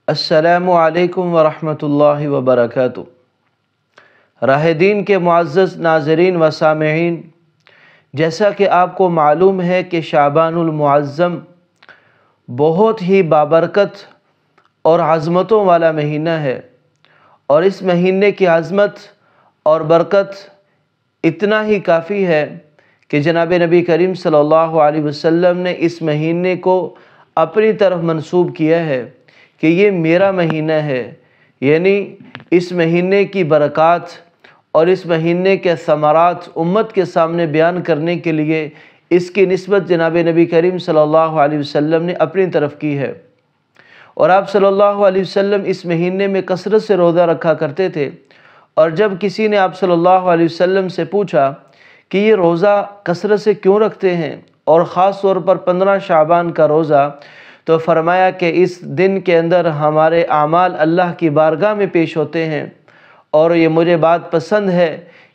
السلام علیکم ورحمۃ اللہ وبرکاتہ۔ راہ دین کے معزز ناظرین و سامعین، جیسا کہ آپ کو معلوم ہے کہ شعبان المعظم بہت ہی بابرکت اور عظمتوں والا مہینہ ہے، اور اس مہینے کی عظمت اور برکت اتنا ہی کافی ہے کہ جناب نبی کریم صلی اللہ علیہ وسلم نے اس مہینے کو اپنی طرف منسوب کیا ہے کہ یہ میرا مہینہ ہے، یعنی اس مہینے کی برکات اور اس مہینے کے ثمرات امت کے سامنے بیان کرنے کے لیے اس کی نسبت جناب نبی کریم صلی اللہ علیہ وسلم نے اپنی طرف کی ہے۔ اور آپ صلی اللہ علیہ وسلم اس مہینے میں کثرت سے روزہ رکھا کرتے تھے، اور جب کسی نے آپ صلی اللہ علیہ وسلم سے پوچھا کہ یہ روزہ کثرت سے کیوں رکھتے ہیں، اور خاص طور پر 15 شعبان کا روزہ، تو فرمایا کہ اس دن کے اندر ہمارے اعمال اللہ کی بارگاہ میں پیش ہوتے ہیں، اور یہ مجھے بات پسند ہے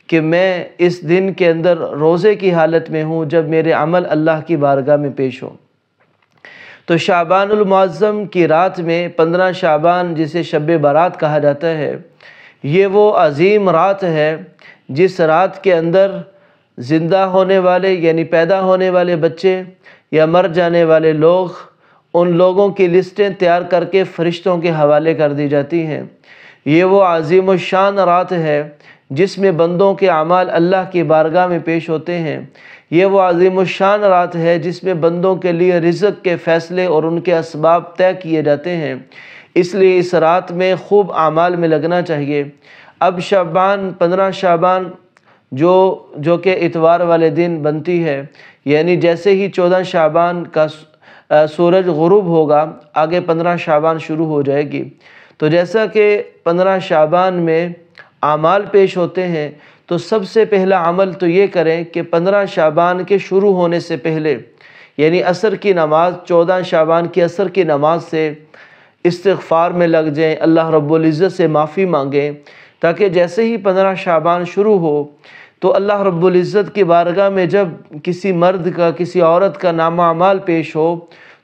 کہ میں اس دن کے اندر روزے کی حالت میں ہوں جب میرے عمل اللہ کی بارگاہ میں پیش ہوں۔ تو شعبان المعظم کی رات میں 15 شعبان، جسے شب برات کہا جاتا ہے، یہ وہ عظیم رات ہے جس رات کے اندر زندہ ہونے والے یعنی پیدا ہونے والے بچے یا مر جانے والے لوگ، ان لوگوں کی لسٹیں تیار کر کے فرشتوں کے حوالے کر دی جاتی ہیں۔ یہ وہ عظیم الشان رات ہے جس میں بندوں کے اعمال اللہ کی بارگاہ میں پیش ہوتے ہیں۔ یہ وہ عظیم الشان رات ہے جس میں بندوں کے لیے رزق کے فیصلے اور ان کے اسباب طے کیے جاتے ہیں، اس لیے اس رات میں خوب اعمال میں لگنا چاہیے۔ اب شعبان 15 شعبان جو کہ اتوار والے دن بنتی ہے، یعنی جیسے ہی 14 شعبان کا سورج غروب ہوگا آگے 15 شعبان شروع ہو جائے گی۔ تو جیسا کہ 15 شعبان میں اعمال پیش ہوتے ہیں، تو سب سے پہلا عمل تو یہ کریں کہ 15 شعبان کے شروع ہونے سے پہلے، یعنی عصر کی نماز، 14 شعبان کی عصر کی نماز سے استغفار میں لگ جائیں، اللہ رب العزت سے معافی مانگیں، تاکہ جیسے ہی 15 شعبان شروع ہو تو اللہ رب العزت کی بارگاہ میں جب کسی مرد کا کسی عورت کا نامہ اعمال پیش ہو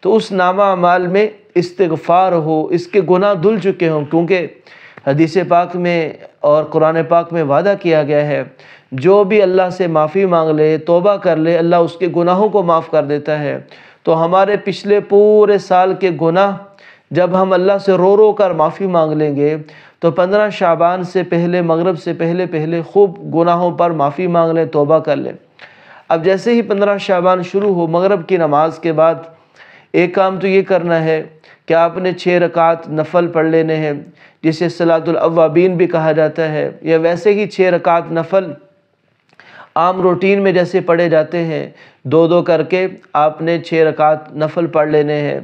تو اس نامہ اعمال میں استغفار ہو، اس کے گناہ دھل چکے ہوں، کیونکہ حدیث پاک میں اور قرآن پاک میں وعدہ کیا گیا ہے جو بھی اللہ سے معافی مانگ لے، توبہ کر لے، اللہ اس کے گناہوں کو معاف کر دیتا ہے۔ تو ہمارے پچھلے پورے سال کے گناہ جب ہم اللہ سے رو رو کر معافی مانگ لیں گے تو 15 شعبان سے پہلے، مغرب سے پہلے خوب گناہوں پر معافی مانگ لیں، توبہ کر لیں۔ اب جیسے ہی 15 شعبان شروع ہو، مغرب کی نماز کے بعد ایک کام تو یہ کرنا ہے کہ آپ نے 6 رکعت نفل پڑھ لینے ہیں، جسے صلاۃ الاوابین بھی کہا جاتا ہے، یا ویسے ہی 6 رکعت نفل عام روٹین میں جیسے پڑھے جاتے ہیں، 2 کر کے آپ نے 6 رکعت نفل پڑھ لینے ہیں،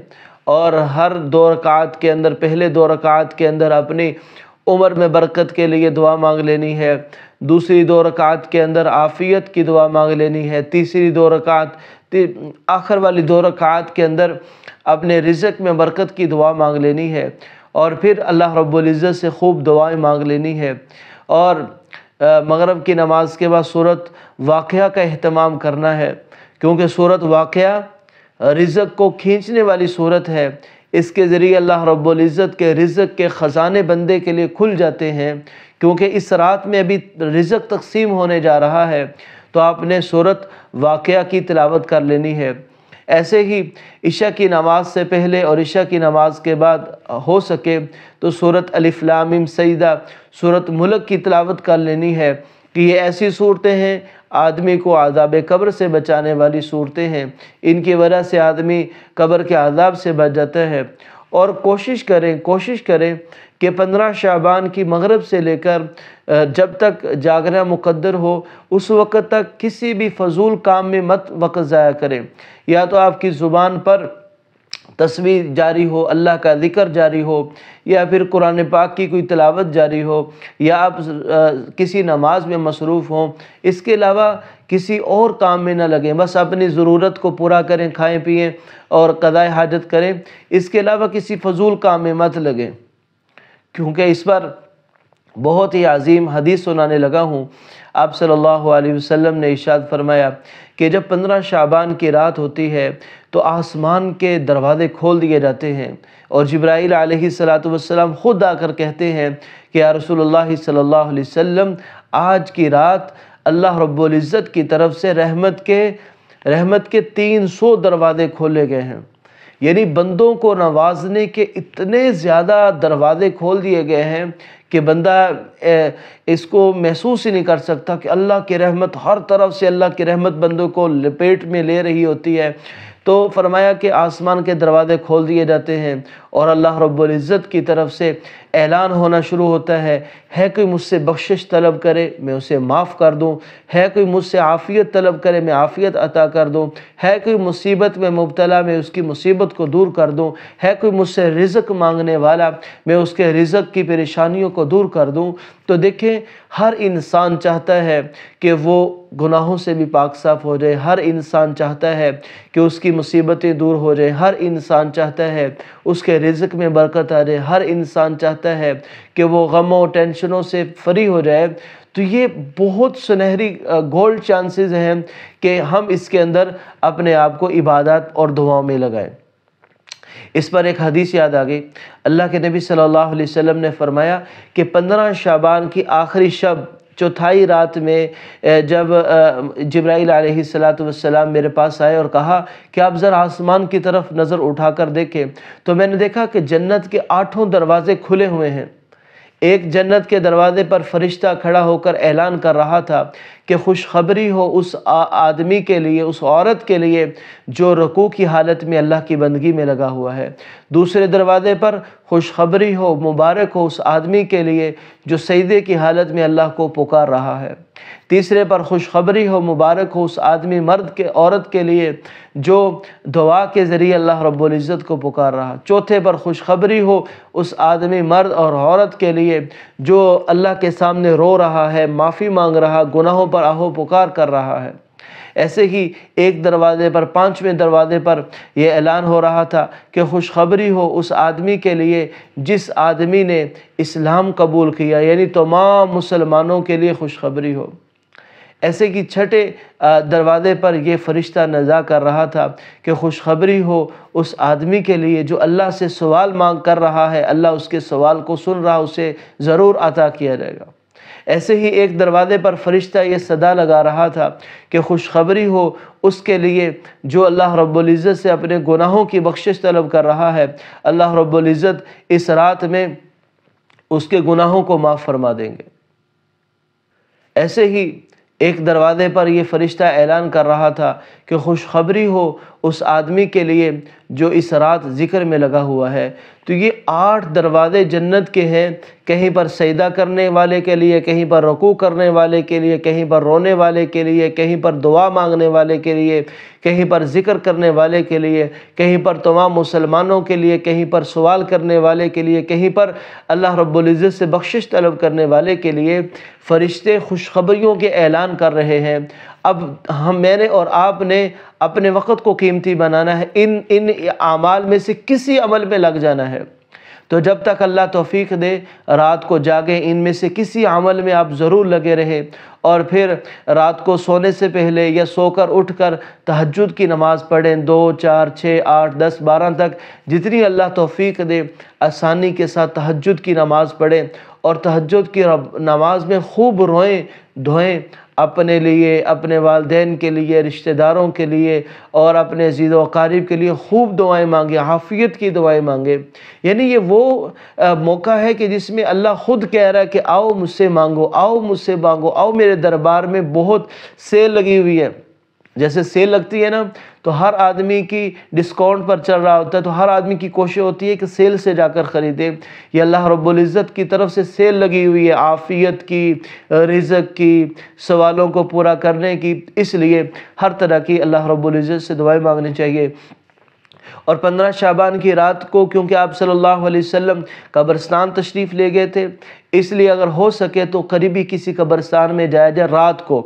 اور ہر 2 رکعت کے اندر، پہلے 2 رکعت کے اندر اپنی عمر میں برکت کے لیے دعا مانگ لینی ہے، دوسری 2 رکعت کے اندر عافیت کی دعا مانگ لینی ہے، تیسری 2 رکعت، آخر والی 2 رکعت کے اندر اپنے رزق میں برکت کی دعا مانگ لینی ہے، اور پھر اللہ رب العزت سے خوب دعائیں مانگ لینی ہے۔ اور مغرب کی نماز کے بعد سورۃ واقعہ کا اہتمام کرنا ہے، کیونکہ سورۃ واقعہ رزق کو کھینچنے والی سورت ہے۔ اس کے ذریعے اللہ رب العزت کے رزق کے خزانے بندے کے لیے کھل جاتے ہیں، کیونکہ اس رات میں ابھی رزق تقسیم ہونے جا رہا ہے، تو آپ نے سورۃ واقعہ کی تلاوت کر لینی ہے۔ ایسے ہی عشاء کی نماز سے پہلے اور عشاء کی نماز کے بعد ہو سکے تو سورۃ الف لام میم سجدہ، سورۃ ملک کی تلاوت کر لینی ہے، کہ یہ ایسی صورتیں ہیں آدمی کو عذاب قبر سے بچانے والی صورتیں ہیں، ان کی وجہ سے آدمی قبر کے عذاب سے بچ جاتا ہے۔ اور کوشش کریں کہ 15 شعبان کی مغرب سے لے کر جب تک جاگنا مقدر ہو اس وقت تک کسی بھی فضول کام میں مت وقت ضائع کریں، یا تو آپ کی زبان پر تسبیح جاری ہو، اللہ کا ذکر جاری ہو، یا پھر قرآن پاک کی کوئی تلاوت جاری ہو، یا آپ کسی نماز میں مصروف ہوں، اس کے علاوہ کسی اور کام میں نہ لگیں، بس اپنی ضرورت کو پورا کریں، کھائیں پئیں اور قضاء حاجت کریں، اس کے علاوہ کسی فضول کام میں مت لگیں، کیونکہ اس پر بہت ہی عظیم حدیث سنانے لگا ہوں۔ آپ صلی اللہ علیہ وسلم نے ارشاد فرمایا کہ جب 15 شعبان کی رات ہوتی ہے تو آسمان کے دروازے کھول دیے جاتے ہیں، اور جبرائیل علیہ السلام خود آ کر کہتے ہیں کہ یا رسول اللہ صلی اللہ علیہ وسلم، آج کی رات اللہ رب العزت کی طرف سے رحمت کے 300 دروازے کھولے گئے ہیں، یعنی بندوں کو نوازنے کے اتنے زیادہ دروازے کھول دیے گئے ہیں کہ بندہ اس کو محسوس ہی نہیں کر سکتا کہ اللہ کی رحمت، ہر طرف سے اللہ کی رحمت بندوں کو لپیٹ میں لے رہی ہوتی ہے۔ تو فرمایا کہ آسمان کے دروازے کھول دیے جاتے ہیں اور اللہ رب العزت کی طرف سے اعلان ہونا شروع ہوتا ہے کوئی مجھ سے بخشش طلب کرے میں اسے معاف کر دوں، ہے کوئی مجھ سے عافیت طلب کرے میں عافیت عطا کر دوں، ہے کوئی مصیبت میں مبتلا میں اس کی مصیبت کو دور کر دوں، ہے کوئی مجھ سے رزق مانگنے والا میں اس کے رزق کی پریشانیوں کو دور کر دوں۔ تو دیکھیں، ہر انسان چاہتا ہے کہ وہ گناہوں سے بھی پاک صاف ہو جائے، ہر انسان چاہتا ہے کہ اس کی مصیبتیں دور ہو جائیں، ہر انسان چاہتا ہے اس کے رزق میں برکت آ جائے، ہر انسان چاہتا ہے کہ وہ غموں ٹینشنوں سے فری ہو جائے۔ تو یہ بہت سنہری گولڈ چانسز ہیں کہ ہم اس کے اندر اپنے آپ کو عبادات اور دعاؤں میں لگائیں۔ اس پر ایک حدیث یاد آ گئی، اللہ کے نبی صلی اللہ علیہ وسلم نے فرمایا کہ 15 شعبان کی آخری شب چوتھائی رات میں جب جبرائیل علیہ السلام میرے پاس آئے اور کہا کہ آپ ذرا آسمان کی طرف نظر اٹھا کر دیکھیں، تو میں نے دیکھا کہ جنت کے 8 دروازے کھلے ہوئے ہیں۔ ایک جنت کے دروازے پر فرشتہ کھڑا ہو کر اعلان کر رہا تھا کہ خوشخبری ہو اس آدمی کے لیے، اس عورت کے لیے جو رکوع کی حالت میں اللہ کی بندگی میں لگا ہوا ہے۔ دوسرے دروازے پر خوشخبری ہو، مبارک ہو اس آدمی کے لیے جو سجدے کی حالت میں اللہ کو پکار رہا ہے۔ تیسرے پر خوشخبری ہو، مبارک ہو اس آدمی عورت کے لیے جو دعا کے ذریعے اللہ رب العزت کو پکار رہا۔ چوتھے پر خوشخبری ہو اس آدمی مرد اور عورت کے لیے جو اللہ کے سامنے رو رہا ہے، معافی مانگ رہا، گناہوں پر آہو پکار کر رہا ہے۔ ایسے ہی ایک دروازے پر، 5ویں دروازے پر یہ اعلان ہو رہا تھا کہ خوشخبری ہو اس آدمی کے لیے جس آدمی نے اسلام قبول کیا، یعنی تمام مسلمانوں کے لیے خوشخبری ہو۔ ایسے کہ 6 دروازے پر یہ فرشتہ نزا کر رہا تھا کہ خوشخبری ہو اس آدمی کے لیے جو اللہ سے سوال مانگ کر رہا ہے، اللہ اس کے سوال کو سن رہا، اسے ضرور عطا کیا جائے گا۔ ایسے ہی ایک دروازے پر فرشتہ یہ صدا لگا رہا تھا کہ خوشخبری ہو اس کے لیے جو اللہ رب العزت سے اپنے گناہوں کی بخشش طلب کر رہا ہے، اللہ رب العزت اس رات میں اس کے گناہوں کو معاف فرما دیں گے۔ ایسے ہی ایک دروازے پر یہ فرشتہ اعلان کر رہا تھا کہ خوشخبری ہو اس آدمی کے لیے جو اس رات ذکر میں لگا ہوا ہے۔ تو یہ 8 دروازے جنت کے ہیں، کہیں پر سجدہ کرنے والے کے لیے، کہیں پر رکوع کرنے والے کے لیے، کہیں پر رونے والے کے لیے، کہیں پر دعا مانگنے والے کے لیے، کہیں پر ذکر کرنے والے کے لیے، کہیں پر تمام مسلمانوں کے لیے، کہیں پر سوال کرنے والے کے لیے، کہیں پر اللہ رب العزت سے بخشش طلب کرنے والے کے لیے فرشتے خوشخبریوں کے اعلان کر رہے ہیں۔ اب میں نے اور آپ نے اپنے وقت کو قیمتی بنانا ہے، ان اعمال میں سے کسی عمل میں لگ جانا ہے۔ تو جب تک اللہ توفیق دے رات کو جاگیں، ان میں سے کسی عمل میں آپ ضرور لگے رہیں، اور پھر رات کو سونے سے پہلے یا سو کر اٹھ کر تہجد کی نماز پڑھیں، 2، 4، 6، 8، 10، 12 تک جتنی اللہ توفیق دے آسانی کے ساتھ تہجد کی نماز پڑھیں، اور تہجد کی نماز میں خوب روئیں دھوئیں، اپنے لیے، اپنے والدین کے لیے، رشتہ داروں کے لیے اور اپنے عزیز و اقارب کے لیے خوب دعائیں مانگیں، عافیت کی دعائیں مانگیں۔ یعنی یہ وہ موقع ہے کہ جس میں اللہ خود کہہ رہا ہے کہ آؤ مجھ سے مانگو، آؤ مجھ سے مانگو، آؤ میرے دربار میں بہت سیل لگی ہوئی ہے۔ جیسے سیل لگتی ہے نا، تو ہر آدمی کی ڈسکاؤنٹ پر چل رہا ہوتا ہے، تو ہر آدمی کی کوشش ہوتی ہے کہ سیل سے جا کر خریدے۔ یہ اللہ رب العزت کی طرف سے سیل لگی ہوئی ہے، عافیت کی، رزق کی، سوالوں کو پورا کرنے کی، اس لیے ہر طرح کی اللہ رب العزت سے دعائیں مانگنی چاہیے۔ اور 15 شعبان کی رات کو کیونکہ آپ صلی اللہ علیہ وسلم قبرستان تشریف لے گئے تھے، اس لیے اگر ہو سکے تو قریبی کسی قبرستان میں جایا جائے رات کو،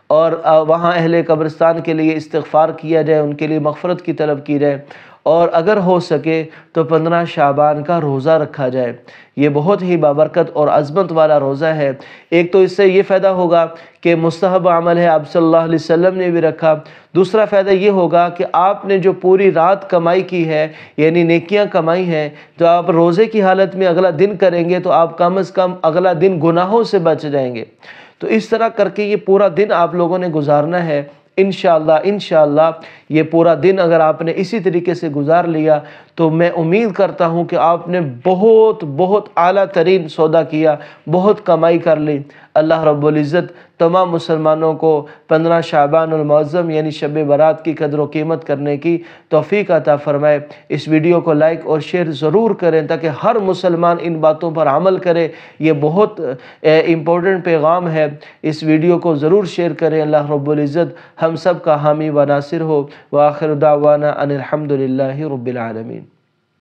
اور وہاں اہل قبرستان کے لیے استغفار کیا جائے، ان کے لیے مغفرت کی طلب کی جائے، اور اگر ہو سکے تو 15 شعبان کا روزہ رکھا جائے۔ یہ بہت ہی بابرکت اور عظمت والا روزہ ہے۔ ایک تو اس سے یہ فائدہ ہوگا کہ مستحب عمل ہے، آپ صلی اللہ علیہ وسلم نے بھی رکھا۔ دوسرا فائدہ یہ ہوگا کہ آپ نے جو پوری رات کمائی کی ہے، یعنی نیکیاں کمائی ہیں، تو آپ روزے کی حالت میں اگلا دن کریں گے تو آپ کم از کم اگلا دن گناہوں سے بچ جائیں گے۔ تو اس طرح کر کے یہ پورا دن آپ لوگوں نے گزارنا ہے۔ انشاءاللہ یہ پورا دن اگر آپ نے اسی طریقے سے گزار لیا تو میں امید کرتا ہوں کہ آپ نے بہت اعلیٰ ترین سودا کیا، بہت کمائی کر لی۔ اللہ رب العزت تمام مسلمانوں کو 15 شعبان المعظم یعنی شب برات کی قدر و قیمت کرنے کی توفیق عطا فرمائے۔ اس ویڈیو کو لائک اور شیئر ضرور کریں تاکہ ہر مسلمان ان باتوں پر عمل کرے۔ یہ بہت امپورٹنٹ پیغام ہے، اس ویڈیو کو ضرور شیئر کریں۔ اللہ رب العزت ہم سب کا حامی و ناصر ہو۔ وآخر دعوانا ان الحمدللہ رب العالمین۔